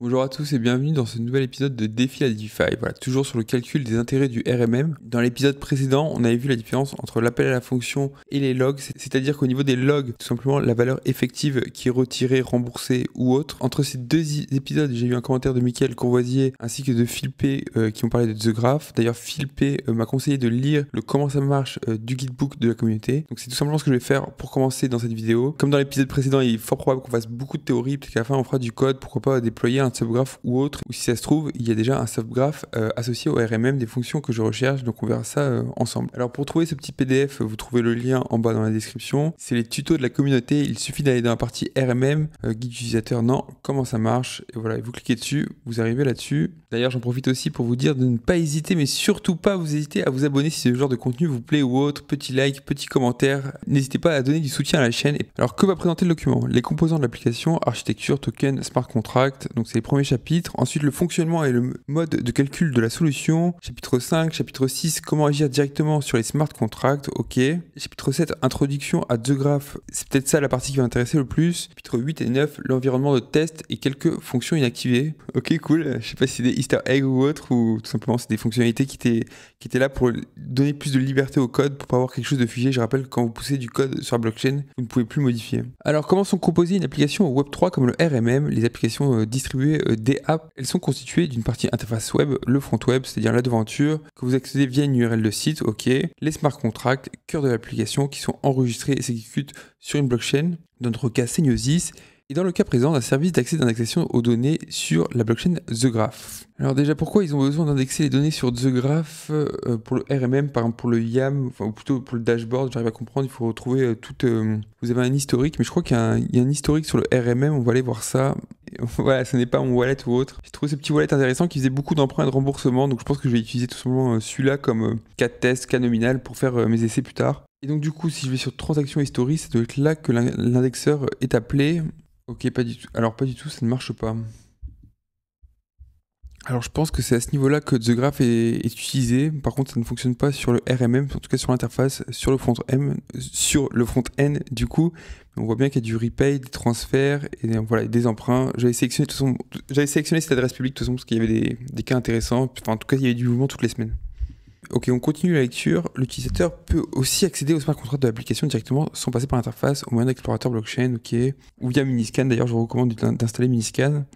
Bonjour à tous et bienvenue dans ce nouvel épisode de Défi à DeFi. Voilà, toujours sur le calcul des intérêts du RMM. Dans l'épisode précédent, on avait vu la différence entre l'appel à la fonction et les logs, c'est-à-dire qu'au niveau des logs, tout simplement la valeur effective qui est retirée, remboursée ou autre. Entre ces deux épisodes, j'ai eu un commentaire de Mickaël Courvoisier ainsi que de Philpé qui ont parlé de The Graph. D'ailleurs, Philpé m'a conseillé de lire le comment ça marche du guidebook de la communauté. Donc c'est tout simplement ce que je vais faire pour commencer dans cette vidéo. Comme dans l'épisode précédent, il est fort probable qu'on fasse beaucoup de théories, peut-être qu'à la fin on fera du code, pourquoi pas déployer un subgraph ou autre, ou si ça se trouve, il y a déjà un subgraph associé au RMM des fonctions que je recherche, donc on verra ça ensemble. Alors pour trouver ce petit PDF, vous trouvez le lien en bas dans la description. C'est les tutos de la communauté, il suffit d'aller dans la partie RMM, guide utilisateur, non, comment ça marche, et voilà, vous cliquez dessus, vous arrivez là-dessus. D'ailleurs, j'en profite aussi pour vous dire de ne pas hésiter, mais surtout pas vous hésiter à vous abonner si ce genre de contenu vous plaît ou autre, petit like, petit commentaire, n'hésitez pas à donner du soutien à la chaîne. Alors que va présenter le document? Les composants de l'application, architecture, token, smart contract, donc c'est les premiers chapitres. Ensuite, le fonctionnement et le mode de calcul de la solution. Chapitre 5, chapitre 6, comment agir directement sur les smart contracts, ok. Chapitre 7, introduction à The Graph, c'est peut-être ça la partie qui va intéresser le plus. Chapitre 8 et 9, l'environnement de test et quelques fonctions inactivées. Ok, cool, je sais pas si c'est des easter eggs ou autre, ou tout simplement c'est des fonctionnalités qui étaient là pour donner plus de liberté au code, pour pas avoir quelque chose de figé. Je rappelle que quand vous poussez du code sur la blockchain, vous ne pouvez plus modifier. Alors, comment sont composées une application au Web3 comme le RMM, les applications distribuées des apps? Elles sont constituées d'une partie interface web, le front web, c'est-à-dire la devanture, que vous accédez via une URL de site, ok. Les smart contracts, cœur de l'application, qui sont enregistrés et s'exécutent sur une blockchain, dans notre cas Seignosis, et dans le cas présent, un service d'accès d'indexation aux données sur la blockchain The Graph. Alors déjà, pourquoi ils ont besoin d'indexer les données sur The Graph pour le RMM, par exemple pour le YAM, enfin, ou plutôt pour le dashboard, j'arrive à comprendre, il faut retrouver vous avez un historique, mais je crois qu'il y a un historique sur le RMM, on va aller voir ça. Voilà, ce n'est pas mon wallet ou autre. J'ai trouvé ce petit wallet intéressant qui faisait beaucoup d'emprunts et de remboursements, donc je pense que je vais utiliser tout simplement celui-là comme cas de test, cas nominal pour faire mes essais plus tard. Et donc du coup, si je vais sur transactions historiques, ça doit être là que l'indexeur est appelé. Ok, pas du tout. Alors pas du tout, ça ne marche pas. Alors je pense que c'est à ce niveau-là que The Graph est utilisé. Par contre, ça ne fonctionne pas sur le RMM, en tout cas sur l'interface, sur le front-end du coup. On voit bien qu'il y a du repay, des transferts et voilà, des emprunts. J'avais sélectionné cette adresse publique de toute façon parce qu'il y avait des cas intéressants. Enfin, en tout cas, il y avait du mouvement toutes les semaines. Ok, on continue la lecture. L'utilisateur peut aussi accéder au smart contract de l'application directement sans passer par l'interface au moyen d'explorateur blockchain, ok, ou via Miniscan. D'ailleurs, je vous recommande d'installer Miniscan.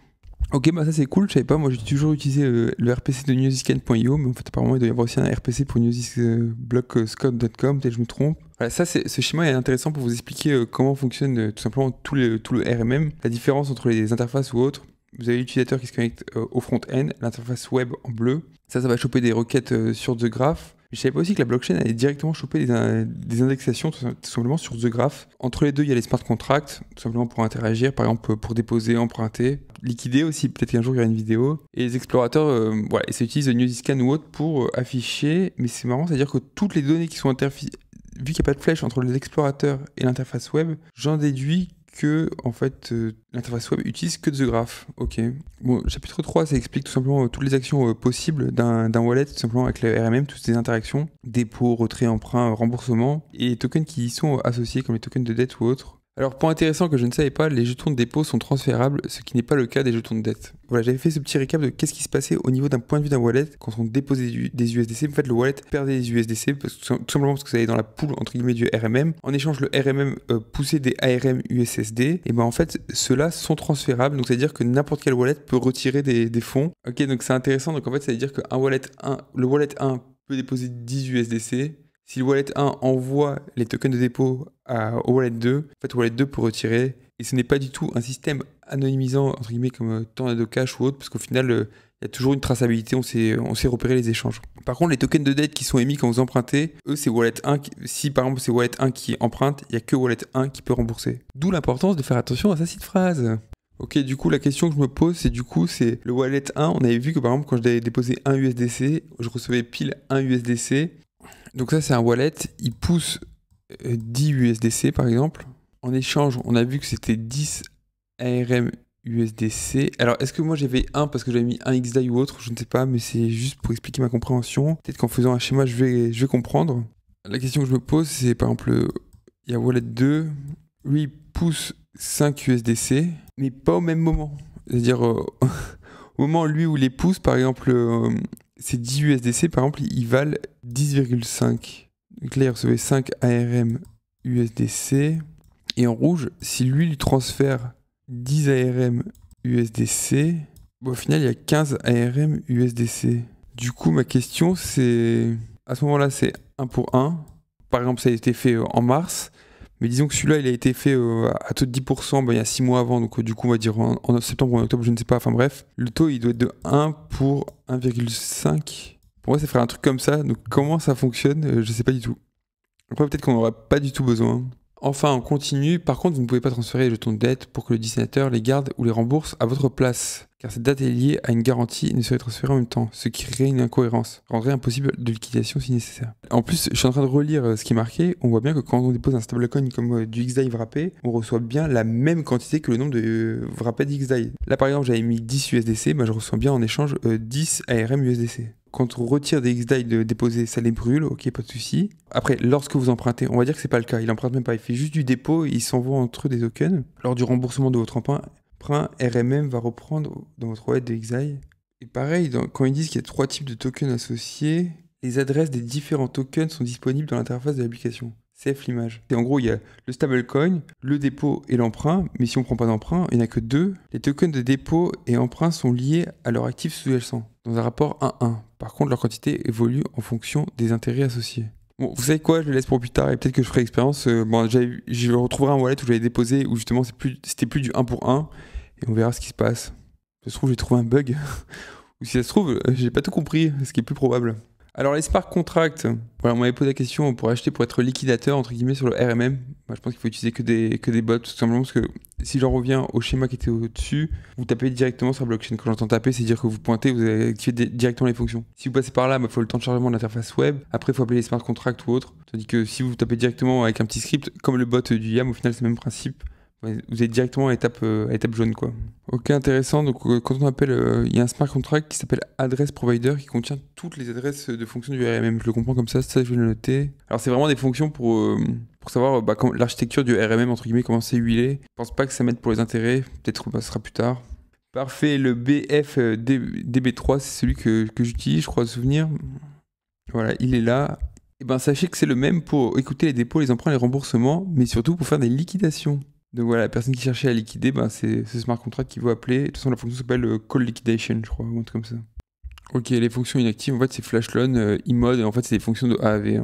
Ok, bah ça c'est cool, je savais pas, moi j'ai toujours utilisé le RPC de newsiscan.io, mais en fait apparemment il doit y avoir aussi un RPC pour newsisblockscode.com, peut-être je me trompe. Voilà, ça ce schéma est intéressant pour vous expliquer comment fonctionne tout simplement tout le RMM, la différence entre les interfaces ou autres. Vous avez l'utilisateur qui se connecte au front-end, l'interface web en bleu, ça va choper des requêtes sur The Graph. Je savais pas aussi que la blockchain allait directement choper des indexations tout simplement sur The Graph. Entre les deux, il y a les smart contracts, tout simplement pour interagir, par exemple pour déposer, emprunter, liquider aussi, peut-être qu'un jour il y aura une vidéo. Et les explorateurs, voilà, et ça utilise Newsiscan ou autre pour afficher, mais c'est marrant, c'est-à-dire que toutes les données qui sont vu qu'il n'y a pas de flèche entre l'explorateur et l'interface web, j'en déduis que en fait l'interface web utilise que The Graph. Ok. Bon, chapitre 3, ça explique tout simplement toutes les actions possibles d'un wallet, tout simplement avec le RMM, toutes ces interactions, dépôt, retrait, emprunt, remboursement, et les tokens qui y sont associés, comme les tokens de dette ou autres. Alors, point intéressant que je ne savais pas, les jetons de dépôt sont transférables, ce qui n'est pas le cas des jetons de dette. Voilà, j'avais fait ce petit récap de qu'est-ce qui se passait au niveau d'un point de vue d'un wallet quand on déposait des USDC. En fait, le wallet perdait des USDC tout simplement parce que ça allait dans la pool entre guillemets du RMM. En échange, le RMM poussait des ARM USSD. Et ben en fait, ceux-là sont transférables. Donc, c'est-à-dire que n'importe quel wallet peut retirer des fonds. Ok, donc c'est intéressant. Donc, en fait, ça veut dire que le wallet 1 peut déposer 10 USDC. Si le wallet 1 envoie les tokens de dépôt au wallet 2, en fait, le wallet 2 peut retirer. Et ce n'est pas du tout un système anonymisant, entre guillemets, comme Tornado Cash ou autre, parce qu'au final, il y a toujours une traçabilité, on sait repérer les échanges. Par contre, les tokens de dette qui sont émis quand vous empruntez, eux, c'est wallet 1. Si par exemple c'est wallet 1 qui emprunte, il n'y a que wallet 1 qui peut rembourser. D'où l'importance de faire attention à sa petite phrase. Ok, du coup, la question que je me pose, c'est le wallet 1, on avait vu que par exemple, quand je devais déposer 1 USDC, je recevais pile 1 USDC. Donc ça, c'est un wallet, il pousse 10 USDC par exemple. En échange, on a vu que c'était 10 ARM USDC. Alors, est-ce que moi j'avais 1 parce que j'avais mis 1 XDAI ou autre? Je ne sais pas, mais c'est juste pour expliquer ma compréhension. Peut-être qu'en faisant un schéma, je vais comprendre. La question que je me pose, c'est par exemple, il y a wallet 2, lui il pousse 5 USDC, mais pas au même moment. C'est-à-dire, au moment lui où les pouces, par exemple, ces 10 USDC, par exemple, ils valent 10,5. Donc là, il recevait 5 ARM USDC. Et en rouge, si lui transfère 10 ARM USDC, bon, au final, il y a 15 ARM USDC. Du coup, ma question, c'est... À ce moment-là, c'est 1 pour 1. Par exemple, ça a été fait en mars. Mais disons que celui-là, il a été fait à taux de 10%, il y a 6 mois avant. Donc du coup, on va dire en septembre ou en octobre, je ne sais pas. Enfin bref, le taux, il doit être de 1 pour 1,5. Pour moi, ça ferait un truc comme ça. Donc comment ça fonctionne, je ne sais pas du tout. Après, peut-être qu'on n'aura pas du tout besoin. Enfin, on continue. Par contre, vous ne pouvez pas transférer les jetons de dette pour que le destinateur les garde ou les rembourse à votre place, car cette date est liée à une garantie et ne serait transférée en même temps, ce qui crée une incohérence, rendrait impossible de liquidation si nécessaire. En plus, je suis en train de relire ce qui est marqué. On voit bien que quand on dépose un stablecoin comme du XDAI wrappé, on reçoit bien la même quantité que le nombre de wrappés d'XDAI. Là, par exemple, j'avais mis 10 USDC, je reçois bien en échange 10 ARM USDC. Quand on retire des XDAI de déposer, ça les brûle, ok, pas de souci. Après, lorsque vous empruntez, on va dire que c'est pas le cas, il emprunte même pas, il fait juste du dépôt et il s'envoie entre eux des tokens. Lors du remboursement de votre emprunt, RMM va reprendre dans votre wallet de XDAI. Et pareil, quand ils disent qu'il y a 3 types de tokens associés, les adresses des différents tokens sont disponibles dans l'interface de l'application. CF l'image. Et en gros, il y a le stablecoin, le dépôt et l'emprunt, mais si on ne prend pas d'emprunt, il n'y en a que 2. Les tokens de dépôt et emprunt sont liés à leur actif sous-jacent, dans un rapport 1-1. Par contre, leur quantité évolue en fonction des intérêts associés. Bon, vous savez quoi, je le laisse pour plus tard et peut-être que je ferai l'expérience. Je retrouverai un wallet où j'avais déposé, où justement c'était plus du 1 pour 1, et on verra ce qui se passe. Ça se trouve, j'ai trouvé un bug, ou si ça se trouve, j'ai pas tout compris, ce qui est plus probable. Alors les smart contracts, voilà, on m'avait posé la question pour acheter pour être liquidateur entre guillemets sur le RMM. Moi, je pense qu'il faut utiliser que des bots, tout simplement parce que si j'en reviens au schéma qui était au-dessus, vous tapez directement sur la blockchain. Quand j'entends taper, c'est dire que vous pointez, vous avez activé directement les fonctions. Si vous passez par là, il faut le temps de chargement de l'interface web. Après, il faut appeler les smart contracts ou autre. Tandis que si vous tapez directement avec un petit script, comme le bot du YAM, au final c'est le même principe. Vous êtes directement à étape jaune, quoi. Ok, intéressant. Donc, quand on appelle, il y a un smart contract qui s'appelle Address Provider qui contient toutes les adresses de fonction du RMM. Je le comprends comme ça je vais le noter. Alors, c'est vraiment des fonctions pour savoir l'architecture du RMM, entre guillemets, comment c'est huilé. Je pense pas que ça m'aide pour les intérêts. Peut-être que ça sera plus tard. Parfait. Le BF DB3, c'est celui que j'utilise, je crois, de souvenir. Voilà, il est là. Et sachez que c'est le même pour écouter les dépôts, les emprunts, les remboursements, mais surtout pour faire des liquidations. Donc voilà, la personne qui cherchait à liquider, c'est ce smart contract qu'il veut appeler. De toute façon, la fonction s'appelle call liquidation, je crois, ou un truc comme ça. Ok, les fonctions inactives, en fait, c'est flash loan, iMode, et en fait, c'est des fonctions de A à V.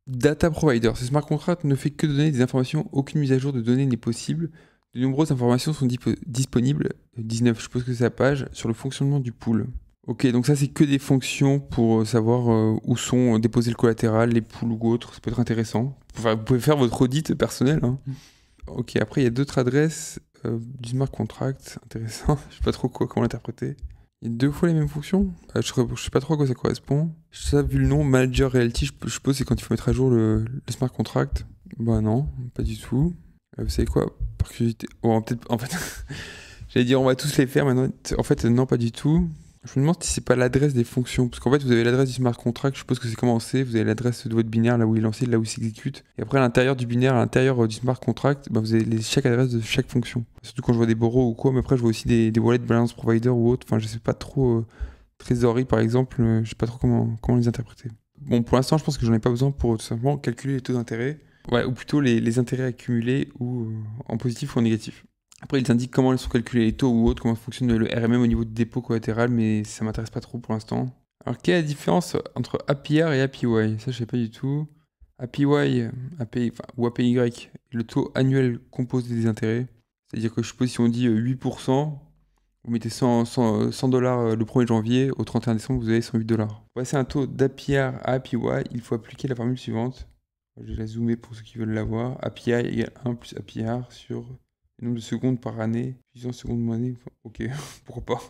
Data provider, ce smart contract ne fait que donner des informations, aucune mise à jour de données n'est possible. De nombreuses informations sont disponibles, 19, je suppose que c'est la page, sur le fonctionnement du pool. Ok, donc ça, c'est que des fonctions pour savoir où sont déposés le collatéral, les pools ou autres, ça peut être intéressant. Enfin, vous pouvez faire votre audit personnel, hein. Ok, après il y a d'autres adresses du smart contract, intéressant, je sais pas trop comment l'interpréter. Il y a 2 fois les mêmes fonctions, je sais pas trop à quoi ça correspond. Ça, vu le nom, Manager Reality, je suppose c'est quand il faut mettre à jour le smart contract. Non, pas du tout. Vous savez quoi, par curiosité, peut-être, en fait, j'allais dire on va tous les faire maintenant, en fait non, pas du tout. Je me demande si c'est pas l'adresse des fonctions, parce qu'en fait vous avez l'adresse du smart contract, je suppose que c'est commencé, vous avez l'adresse de votre binaire là où il est lancé, là où il s'exécute, et après à l'intérieur du binaire, à l'intérieur du smart contract, vous avez chaque adresse de chaque fonction. Surtout quand je vois des borrows ou quoi, mais après je vois aussi des wallets balance provider ou autre, enfin je sais pas trop, trésorerie par exemple, je sais pas trop comment les interpréter. Bon, pour l'instant je pense que j'en ai pas besoin pour tout simplement calculer les taux d'intérêt, ou plutôt les intérêts accumulés ou en positif ou en négatif. Après, ils indiquent comment ils sont calculés les taux ou autres, comment fonctionne le RMM au niveau du dépôt collatéral, mais ça m'intéresse pas trop pour l'instant. Alors, quelle est la différence entre APR et APY? Ça, je sais pas du tout. APY ou APY, le taux annuel composé des intérêts. C'est-à-dire que je suppose si on dit 8%, vous mettez 100 $ le 1er janvier, au 31 décembre, vous avez 108 $. Pour passer un taux d'APR à APY, il faut appliquer la formule suivante. Je vais la zoomer pour ceux qui veulent la voir. API égale 1 plus APR sur le nombre de secondes par année, puissance seconde par année. Ok, pourquoi pas.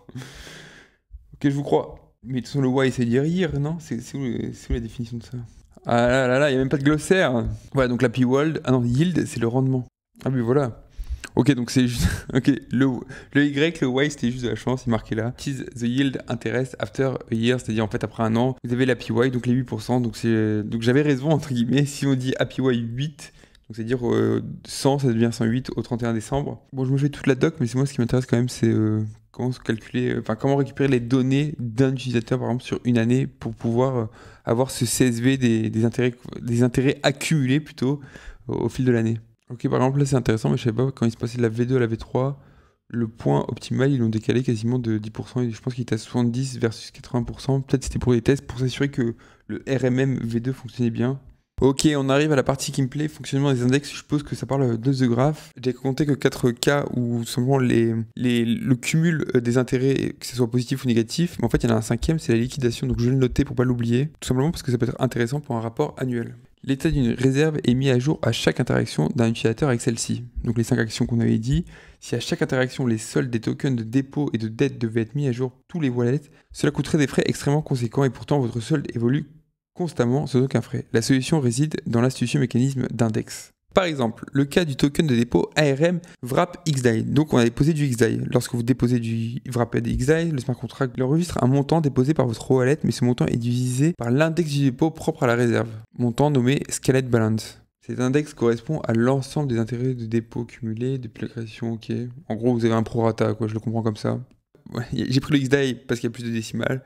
Ok, je vous crois. Mais de toute façon, le Y, c'est dire year, non? C'est où la définition de ça? Ah là, il n'y a même pas de glossaire. Voilà, donc l'API World. Ah non, yield, c'est le rendement. Ah oui, voilà. Ok, donc c'est juste. Ok, le Y, le Y, c'était juste de la chance, il est marqué là. It is the yield interest after a year, c'est-à-dire en fait après un an, vous avez l'APY, donc les 8%. Donc j'avais raison, entre guillemets. Si on dit APY 8, Donc c'est-à-dire 100, ça devient 108 au 31 décembre. Bon, je me fais toute la doc, mais c'est moi ce qui m'intéresse quand même, c'est comment se calculer, comment récupérer les données d'un utilisateur par exemple sur une année pour pouvoir avoir ce CSV des intérêts accumulés plutôt au fil de l'année. Ok, par exemple là c'est intéressant, mais je savais pas quand il se passait de la V2 à la V3, le point optimal ils l'ont décalé quasiment de 10%, et je pense qu'il était à 70 versus 80%. Peut-être c'était pour des tests pour s'assurer que le RMM V2 fonctionnait bien. Ok, on arrive à la partie qui me plaît, fonctionnement des index. Je suppose que ça parle de The Graph. J'ai compté que 4 cas où simplement le cumul des intérêts, que ce soit positif ou négatif. Mais en fait, il y en a un cinquième, c'est la liquidation. Donc je vais le noter pour pas l'oublier. Tout simplement parce que ça peut être intéressant pour un rapport annuel. L'état d'une réserve est mis à jour à chaque interaction d'un utilisateur avec celle-ci. Donc les 5 actions qu'on avait dit. Si à chaque interaction, les soldes des tokens de dépôt et de dette devaient être mis à jour tous les wallets, cela coûterait des frais extrêmement conséquents et pourtant votre solde évolue constamment sans aucun frais. La solution réside dans l'astucieux mécanisme d'index. Par exemple, le cas du token de dépôt ARM Wrap XDAI. Donc on a déposé du XDAI. Lorsque vous déposez du Wrapped XDAI, le smart contract enregistre un montant déposé par votre wallet, mais ce montant est divisé par l'index du dépôt propre à la réserve, montant nommé Scaled Balance. Cet index correspond à l'ensemble des intérêts de dépôt cumulés depuis la création. Ok. En gros, vous avez un prorata, quoi. Je le comprends comme ça. Ouais, j'ai pris le XDAI parce qu'il y a plus de décimales.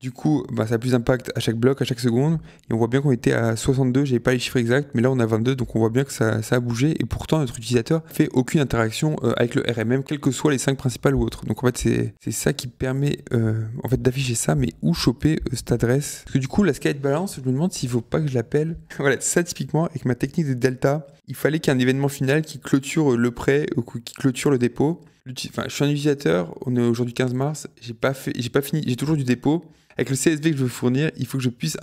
Du coup, ça a plus d'impact à chaque bloc, à chaque seconde. Et on voit bien qu'on était à 62, j'avais pas les chiffres exacts, mais là on a 22, donc on voit bien que ça a bougé. Et pourtant, notre utilisateur fait aucune interaction avec le RMM, quelles que soient les 5 principales ou autres. Donc en fait, c'est ça qui permet d'afficher ça, mais où choper cette adresse? Parce que du coup, la Scaled Balance, je me demande s'il faut pas que je l'appelle. Voilà, ça typiquement, avec ma technique de delta, il fallait qu'il y ait un événement final qui clôture le prêt ou qui clôture le dépôt. Je suis un utilisateur, on est aujourd'hui 15 mars, j'ai pas fini, j'ai toujours du dépôt. Avec le CSV que je veux fournir, il faut que je puisse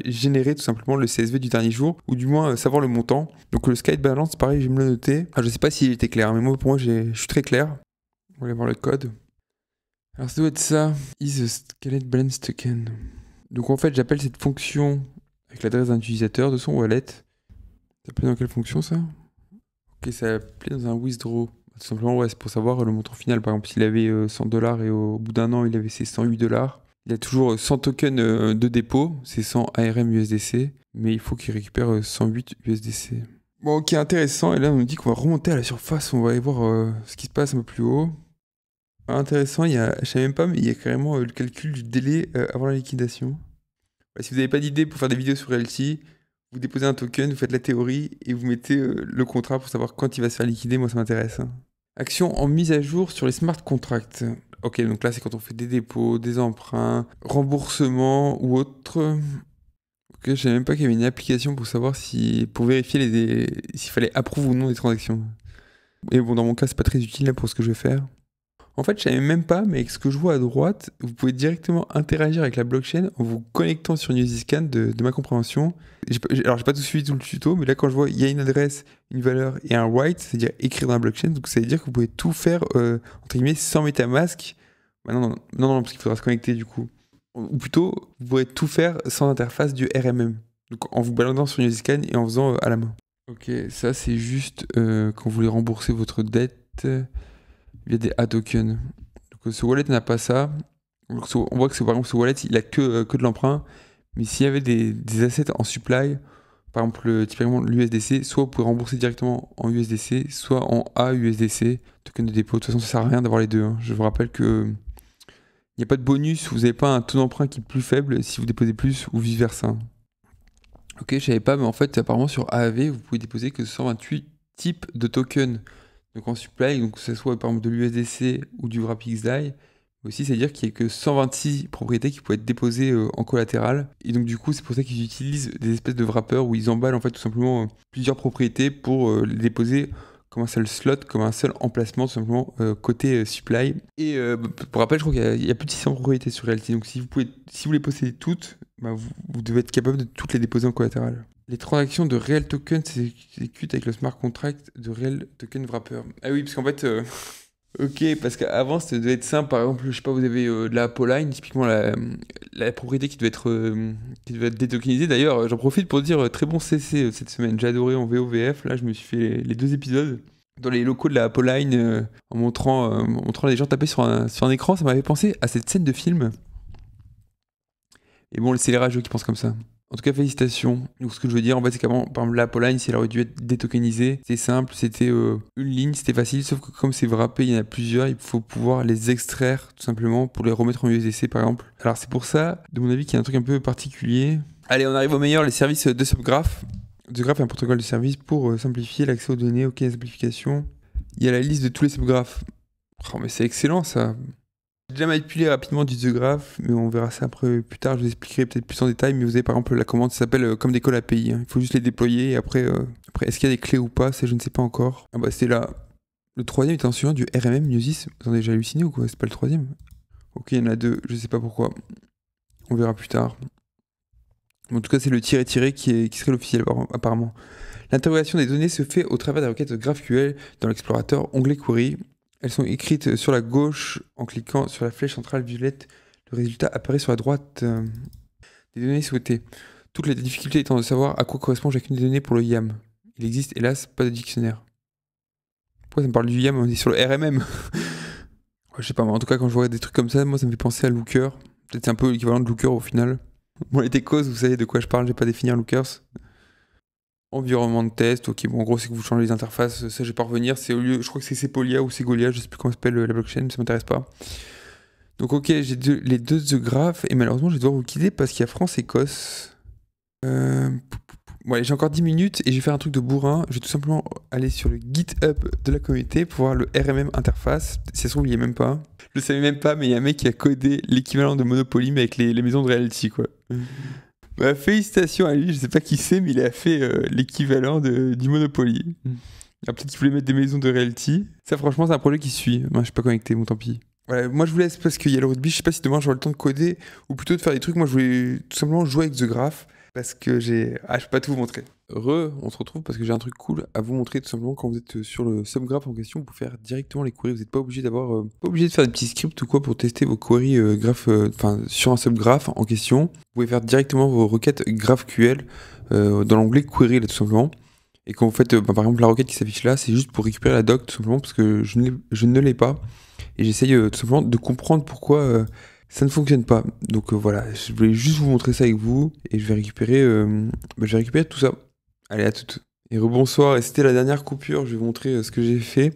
générer tout simplement le CSV du dernier jour, ou du moins savoir le montant. Donc le Scaled Balance, pareil, je vais me le noter. Je ne sais pas s'il était clair, mais pour moi, je suis très clair. On va aller voir le code. Alors ça doit être ça, is a Scaled Balance token. Donc en fait, j'appelle cette fonction avec l'adresse d'un utilisateur de son wallet. Ça s'appelait dans quelle fonction ça? Ok, ça s'appelait dans un withdraw. Tout simplement, ouais, c'est pour savoir le montant final. Par exemple, s'il avait $100 et au bout d'un an, il avait ses $108. Il a toujours 100 tokens de dépôt, c'est 100 ARM USDC, mais il faut qu'il récupère 108 USDC. Bon, ok, intéressant. Et là, on nous dit qu'on va remonter à la surface, on va aller voir ce qui se passe un peu plus haut. Intéressant, je savais même pas, mais il y a carrément le calcul du délai avant la liquidation. Si vous n'avez pas d'idée pour faire des vidéos sur Realty, vous déposez un token, vous faites la théorie et vous mettez le contrat pour savoir quand il va se faire liquider. Moi, ça m'intéresse. Action en mise à jour sur les smart contracts. Ok, donc là, c'est quand on fait des dépôts, des emprunts, remboursements ou autres. Ok, je savais même pas qu'il y avait une application pour savoir pour vérifier s'il fallait approuver ou non des transactions. Et bon, dans mon cas, c'est pas très utile là, pour ce que je vais faire. En fait, je savais même pas, mais avec ce que je vois à droite, vous pouvez directement interagir avec la blockchain en vous connectant sur Newsyscan de ma compréhension. Alors, j'ai pas tout suivi tout le tuto, mais là, quand je vois, il y a une adresse, une valeur et un write, c'est-à-dire écrire dans la blockchain, donc ça veut dire que vous pouvez tout faire, entre guillemets, sans MetaMask. Non, parce qu'il faudra se connecter du coup. Ou plutôt, vous pourrez tout faire sans interface du RMM. Donc, en vous baladant sur Newsyscan et en faisant à la main. Ok, ça, c'est juste quand vous voulez rembourser votre dette via des A-tokens. Donc ce wallet n'a pas ça. Donc, on voit que par exemple ce wallet il a que de l'emprunt. Mais s'il y avait des assets en supply, par exemple typiquement l'USDC, soit vous pouvez rembourser directement en USDC, soit en AUSDC, token de dépôt. De toute façon ça sert à rien d'avoir les deux. Je vous rappelle que il n'y a pas de bonus, vous n'avez pas un taux d'emprunt qui est plus faible si vous déposez plus ou vice versa. Ok, je savais pas, mais en fait apparemment sur AAV vous pouvez déposer que 128 types de tokens. Donc en supply, donc que ce soit par exemple de l'USDC ou du Wrap XDAI, aussi c'est-à-dire qu'il n'y a que 126 propriétés qui peuvent être déposées en collatéral. Et donc du coup c'est pour ça qu'ils utilisent des espèces de wrappers où ils emballent en fait tout simplement plusieurs propriétés pour les déposer comme un seul slot, comme un seul emplacement tout simplement côté supply. Et pour rappel, je crois qu'il y a plus de 600 propriétés sur Realty. Donc si vous les possédez toutes, vous devez être capable de toutes les déposer en collatéral. Les transactions de Real Token s'exécutent avec le smart contract de Real Token Wrapper. Ah oui, parce qu'en fait, ok, parce qu'avant, ça devait être simple. Par exemple, je sais pas, vous avez de la Apolline, typiquement la propriété qui devait être détokenisée. D'ailleurs, j'en profite pour dire très bon CC cette semaine. J'ai adoré en VOVF. Là, je me suis fait les 2 épisodes dans les locaux de la Apolline en montrant les gens taper sur un écran. Ça m'avait pensé à cette scène de film. Et bon, c'est les rageux qui pensent comme ça. En tout cas, félicitations. Donc, ce que je veux dire, en fait, c'est qu'avant, par exemple, la Apple Line, si elle aurait dû être détokenisée, c'est simple, c'était une ligne, c'était facile, sauf que comme c'est wrappé, il y en a plusieurs, il faut pouvoir les extraire, tout simplement, pour les remettre en USB-C, par exemple. Alors, c'est pour ça, de mon avis, qu'il y a un truc un peu particulier. Allez, on arrive au meilleur, les services de Subgraph. Subgraph est un protocole de service pour simplifier l'accès aux données, ok, la simplification. Il y a la liste de tous les Subgraphs. Oh, mais c'est excellent, ça. J'ai déjà manipulé rapidement du Subgraph, mais on verra ça après plus tard. Je vous expliquerai peut-être plus en détail. Mais vous avez par exemple la commande qui s'appelle comme des calls API. Hein. Il faut juste les déployer. Et après, est-ce qu'il y a des clés ou pas? Ça, je ne sais pas encore. Ah bah, c'était là. Le troisième était un suivant du RMM Newsys. Vous en avez déjà halluciné ou quoi? C'est pas le troisième? Ok, il y en a deux. Je sais pas pourquoi. On verra plus tard. En tout cas, c'est le tiré qui serait l'officiel apparemment. L'interrogation des données se fait au travers des requêtes GraphQL dans l'explorateur onglet Query. Elles sont écrites sur la gauche en cliquant sur la flèche centrale violette. Le résultat apparaît sur la droite des données souhaitées. Toute la difficulté étant de savoir à quoi correspond chacune des données pour le YAM. Il existe hélas pas de dictionnaire. Pourquoi ça me parle du YAM? On est sur le RMM. Je sais pas, mais en tout cas quand je vois des trucs comme ça, moi ça me fait penser à Looker. Peut-être c'est un peu l'équivalent de Looker au final. Bon, les techos, vous savez de quoi je parle, j'ai pas défini un Lookers. Environnement de test, ok, bon en gros c'est que vous changez les interfaces, ça je vais pas revenir, c'est au lieu, je crois que c'est Sepolia ou Segolia, je sais plus comment s'appelle la blockchain, ça m'intéresse pas. Donc ok, j'ai les deux The Graph, et malheureusement je vais devoir vous quitter parce qu'il y a France-Écosse. Ouais, j'ai encore 10 minutes et je vais faire un truc de bourrin, je vais tout simplement aller sur le GitHub de la communauté pour voir le RMM interface, si ça se trouve il y est même pas. Je le savais même pas, mais il y a un mec qui a codé l'équivalent de Monopoly mais avec les maisons de Realty quoi. Bah, félicitations à lui, je sais pas qui c'est, mais il a fait l'équivalent du Monopoly. Alors, peut-être qu'il voulait mettre des maisons de Realty. Ça, franchement, c'est un projet qui suit. Moi, je suis pas connecté, bon, tant pis. Voilà, moi, je vous laisse parce qu'il y a le rugby. Je sais pas si demain j'aurai le temps de coder ou plutôt de faire des trucs. Moi, je voulais tout simplement jouer avec The Graph parce que j'ai. Ah, je peux pas tout vous montrer. On se retrouve parce que j'ai un truc cool à vous montrer tout simplement quand vous êtes sur le Subgraph en question. Vous pouvez faire directement les queries. Vous n'êtes pas obligé pas obligé de faire des petits scripts ou quoi pour tester vos queries sur un Subgraph en question. Vous pouvez faire directement vos requêtes GraphQL dans l'onglet Query là tout simplement. Et quand vous faites par exemple la requête qui s'affiche là, c'est juste pour récupérer la doc tout simplement parce que je ne l'ai pas. Et j'essaye tout simplement de comprendre pourquoi ça ne fonctionne pas. Donc voilà, je voulais juste vous montrer ça avec vous et je vais récupérer tout ça. Allez, à toutes. Et rebonsoir, et c'était la dernière coupure, je vais vous montrer ce que j'ai fait.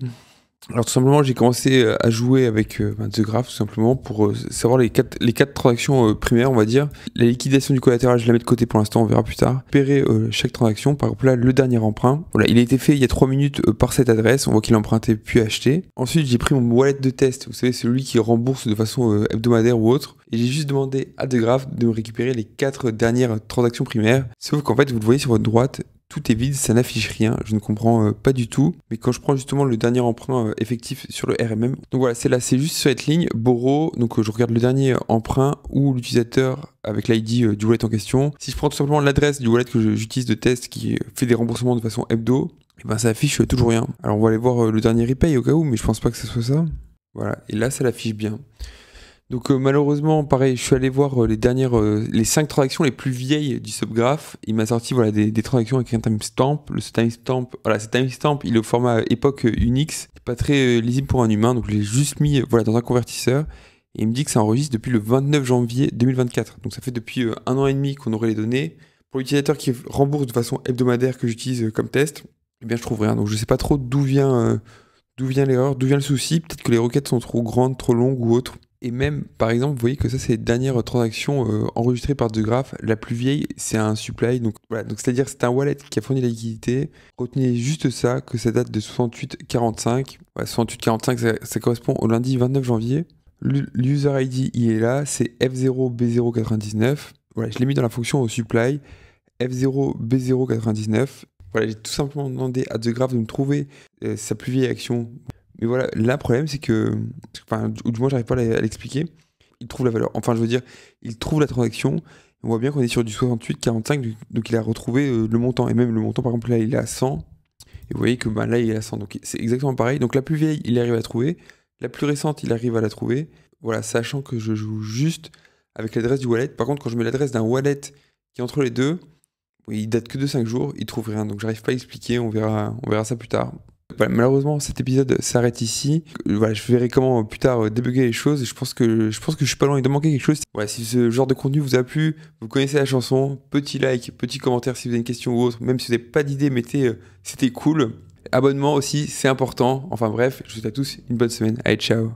Alors tout simplement, j'ai commencé à jouer avec The Graph, tout simplement, pour savoir les quatre transactions primaires, on va dire. La liquidation du collatéral, je la mets de côté pour l'instant, on verra plus tard. Repérer chaque transaction, par exemple là, le dernier emprunt. Voilà, il a été fait il y a 3 minutes par cette adresse, on voit qu'il a emprunté puis acheté. Ensuite, j'ai pris mon wallet de test, vous savez, celui qui rembourse de façon hebdomadaire ou autre. Et j'ai juste demandé à The Graph de me récupérer les 4 dernières transactions primaires. Sauf qu'en fait, vous le voyez sur votre droite, tout est vide, ça n'affiche rien, je ne comprends pas du tout. Mais quand je prends justement le dernier emprunt effectif sur le RMM, donc voilà, c'est là, c'est juste sur cette ligne, borrow, donc je regarde le dernier emprunt ou l'utilisateur avec l'ID du wallet en question. Si je prends tout simplement l'adresse du wallet que j'utilise de test qui fait des remboursements de façon hebdo, et ben ça affiche toujours rien. Alors on va aller voir le dernier repay au cas où, mais je pense pas que ce soit ça. Voilà, et là ça l'affiche bien. Donc malheureusement, pareil, je suis allé voir les 5 transactions les plus vieilles du Subgraph. Il m'a sorti voilà, des transactions avec un timestamp. Ce timestamp, il est au format époque Unix. C'est pas très lisible pour un humain, donc je l'ai juste mis dans un convertisseur. Et il me dit que ça enregistre depuis le 29 janvier 2024. Donc ça fait depuis 1 an et demi qu'on aurait les données. Pour l'utilisateur qui rembourse de façon hebdomadaire que j'utilise comme test, eh bien je trouve rien. Donc je sais pas trop d'où vient l'erreur, d'où vient le souci. Peut-être que les requêtes sont trop grandes, trop longues ou autre. Et même, par exemple, vous voyez que ça, c'est les dernières transactions enregistrées par The Graph. La plus vieille, c'est un supply. Donc, voilà. Donc, c'est-à-dire c'est un wallet qui a fourni la liquidité. Retenez juste ça, que ça date de 6845. Ouais, 6845, ça correspond au lundi 29 janvier. L'user ID, il est là. C'est F0B099. Voilà, je l'ai mis dans la fonction au supply. F0B099. Voilà, j'ai tout simplement demandé à The Graph de me trouver sa plus vieille action. Mais voilà, là, le problème, c'est que, ou du moins, j'arrive pas à l'expliquer. Il trouve la valeur. Enfin, je veux dire, il trouve la transaction. On voit bien qu'on est sur du 68,45, donc il a retrouvé le montant. Et même le montant, par exemple, là, il est à 100. Et vous voyez que là, il est à 100. Donc, c'est exactement pareil. Donc, la plus vieille, il arrive à la trouver. La plus récente, il arrive à la trouver. Voilà, sachant que je joue juste avec l'adresse du wallet. Par contre, quand je mets l'adresse d'un wallet qui est entre les deux, il date que de 5 jours, il trouve rien. Donc, j'arrive pas à expliquer. On verra ça plus tard. Voilà, malheureusement, cet épisode s'arrête ici. Voilà, je verrai comment plus tard débugger les choses. Et je pense que je suis pas loin de manquer quelque chose. Voilà, si ce genre de contenu vous a plu, vous connaissez la chanson, petit like, petit commentaire si vous avez une question ou autre. Même si vous n'avez pas d'idée, mettez c'était cool. Abonnement aussi, c'est important. Enfin bref, je vous souhaite à tous une bonne semaine. Allez, ciao.